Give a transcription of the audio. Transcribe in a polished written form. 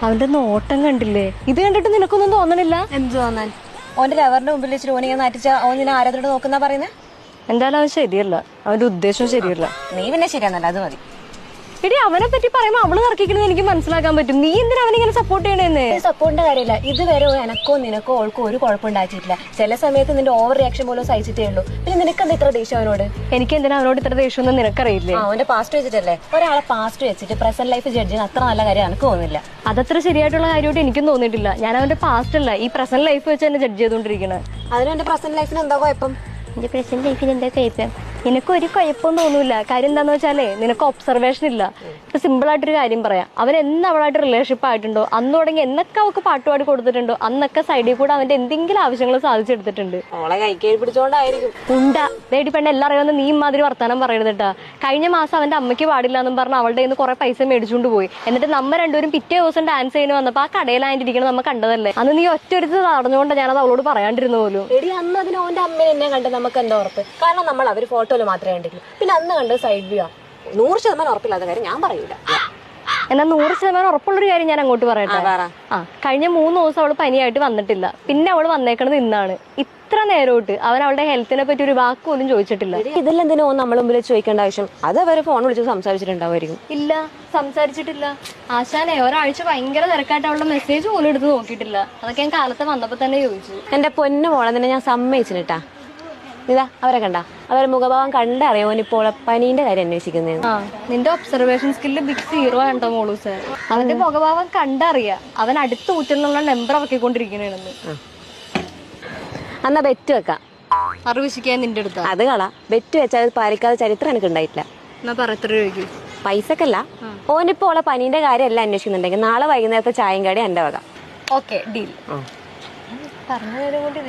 അവന്റെ നോട്ടം കണ്ടില്ലേ? ഇത് കണ്ടിട്ട് നിനക്കൊന്നും തോന്നണില്ല? എന്ത് തോന്നാൻ? ഓന്റെ ലവറിന്റെ മുമ്പിൽ വെച്ചിട്ട് ഓനിങ്ങനെ നാറ്റിച്ച ഓൻ നിന്നെ ആരാധനയോട് നോക്കുന്ന പറയുന്നത്? എന്തായാലും അവൻ ശരിയല്ല, അവന്റെ ഉദ്ദേശം ശരിയല്ല. നീ പിന്നെ ശരിയാന്നല്ല, അത് മതി. എടി അവനെ പറ്റി പറയുമ്പോ അവള് തർക്കിക്കുന്നത് എനിക്ക് മനസ്സിലാക്കാൻ പറ്റും. നീ എന്തിനാ അവനിങ്ങനെ സപ്പോർട്ട് ചെയ്യണേന്ന്? സപ്പോർട്ടിന്റെ കാര്യമില്ല. ഇതുവരെ എനക്കോ നിനക്കോ ഓൾക്കോ ഒരു കുഴപ്പമുണ്ടാക്കിയിട്ടില്ല. ചില സമയത്ത് നിന്റെ ഓവർ റിയാക്ഷൻ പോലും സഹിച്ചിട്ടേ ഉള്ളൂ. പിന്നെ നിനക്കെന്താ ഇത്ര ദേഷ്യം അവനോട്? എനിക്ക് എന്തിനാ അവനോട് ഇത്ര ദേഷ്യം ഒന്നും നിനക്കറിയില്ലേ? അവന്റെ പാസ്റ്റ് വെച്ചിട്ടല്ലേ. ഒരാളെ പാസ്റ്റ് വെച്ചിട്ട് പ്രസന്റ് ലൈഫ് ജഡ്ജ് ചെയ്യുന്ന അത്ര നല്ല കാര്യം എനിക്ക് തോന്നുന്നില്ല. അതത്ര ശരിയായിട്ടുള്ള കാര്യമായിട്ട് എനിക്കും തോന്നിയിട്ടില്ല. ഞാൻ അവന്റെ പാസ്റ്റ് അല്ല, ഈ പ്രസന്റ് ലൈഫ് വെച്ച് തന്നെ ജഡ്ജ് ചെയ്തോണ്ടിരിക്കണത്. അതിന് എന്റെ പ്രസന്റ് ലൈഫിന് എന്താ കുഴപ്പം? എന്റെ പ്രസന്റ് ലൈഫിൽ എന്താ കുഴപ്പം? നിനക്കൊരു കുഴപ്പവും തോന്നൂല. കാര്യം എന്താന്ന് വെച്ചാലേ നിനക്ക് ഒബ്സർവേഷൻ ഇല്ല. ഇപ്പൊ സിമ്പിൾ ആയിട്ടൊരു കാര്യം പറയാം. അവൻ എന്ന് അവളായിട്ട് റിലേഷൻഷിപ്പ് ആയിട്ടുണ്ടോ അന്ന് തുടങ്ങി എന്നൊക്കെ അവൾക്ക് പാട്ടുപാടി കൊടുത്തിട്ടുണ്ടോ അന്നൊക്കെ സൈഡിൽ കൂടെ അവന്റെ എന്തെങ്കിലും ആവശ്യങ്ങൾ സാധിച്ചെടുത്തിട്ടുണ്ട്. അവളെ കൈക്കേറി പിടിച്ചോണ്ടായിരിക്കും. ഉണ്ടാ ദേടി പെണ്ണ എല്ലാം അറിയാവുന്ന നീ ഇമാതിരി വർത്താനം പറയരുതട്ടാ. കഴിഞ്ഞ മാസം അവന്റെ അമ്മയ്ക്ക് പാടില്ല എന്നും പറഞ്ഞ് അവളുടെ കയ്യിൽ നിന്ന് കുറെ പൈസ മേടിച്ചുകൊണ്ട് പോയി. എന്നിട്ട് നമ്മ രണ്ടുപേരും പിറ്റേ ദിവസം ഡാൻസ് ചെയ്യുന്ന വന്നപ്പോ ആ കടയിലായിട്ടിരിക്കണം നമ്മ കണ്ടതല്ലേ. അന്ന് നീ ഒറ്റ ഒരുത്ത് തടഞ്ഞുകൊണ്ട് ഞാനത് അവളോട് പറയാണ്ടിരുന്നു പോലും. എടി അന്ന് അതിന് ഓന്റെ അമ്മേനെ എന്നെ കണ്ട് നമുക്ക് എന്താ ഉറപ്പ്? കാരണം നമ്മൾ അവര് ഫോട്ടോയിൽ മാത്രമേ കണ്ടിട്ടുള്ളൂ. പിന്നെ അന്ന് കണ്ടത് സൈഡ് വ്യൂ ആ. 100% ഉറപ്പില്ലാത്ത കാര്യം ഞാൻ പറയൂല. എന്നാൽ 100% ഉറപ്പുള്ളൊരു കാര്യം ഞാൻ അങ്ങോട്ട് പറയട്ടെ. കഴിഞ്ഞ 3 ദിവസം അവള് പനിയായിട്ട് വന്നിട്ടില്ല. പിന്നെ അവള് വന്നേക്കണത് ഇന്നാണ്. ഇത്ര നേരോട്ട് അവൻ അവളുടെ ഹെൽത്തിനെ പറ്റി ഒരു വാക്ക് പോലും ചോദിച്ചിട്ടില്ല. ഇതെല്ലാം എന്തിനോ നമ്മളെ മുമ്പിൽ ചോദിക്കേണ്ട ആവശ്യം? അത് അവര് ഫോൺ വിളിച്ച് സംസാരിച്ചിട്ടുണ്ടാവുമായിരിക്കും. ഇല്ല, സംസാരിച്ചിട്ടില്ല. ആശാനെ ഒരാഴ്ച ഭയങ്കര തിരക്കായിട്ട് അവളുടെ മെസ്സേജ് പോലും എടുത്ത് നോക്കിയിട്ടില്ല. അതൊക്കെ ഞാൻ കാലത്ത് വന്നപ്പോ തന്നെ ചോദിച്ചു. എന്റെ പൊന്നു മോളെ നിന്നെ ഞാൻ സമ്മതിച്ചിട്ടാ. ഇതാ അവരെ കണ്ട, അവരെ മുഖഭാവം കണ്ടറിയോ ഓനിപ്പോൾ പനീന്റെ കാര്യം അന്വേഷിക്കുന്നതെന്ന്. നിന്റെ ഒബ്സർവേഷൻ സ്കില്ല് ബിഗ് സീറോ ആണ്ടോ മോളൂ സാർ. അവന്റെ മുഖഭാവം കണ്ടറിയാ അവൻ അടുത്ത ഊറ്റലിനുള്ള നമ്പർ ഇറക്കിക്കൊണ്ടിരിക്കണെന്ന്. എന്നാ ബെറ്റ് വെക്കാം. അറിവിശിക്കാൻ നിന്റെ അടുത്താ? അത് കള. ബെറ്റ് വെച്ചാൽ പാലിക്കാതെ ചരിത്രം എനിക്ക് ഉണ്ടായിട്ടില്ല. എന്നാ പറ, എത്ര രൂപയ്ക്ക്? പൈസക്കല്ല, ഓനിപ്പോ ഓളെ പനീന്റെ കാര്യം എല്ലാം അന്വേഷിക്കുന്നുണ്ടെങ്കിൽ നാളെ വൈകുന്നേരത്തെ ചായം കടി എന്റെ വക. Okay, deal. പറഞ്ഞ നേരം കൊണ്ട്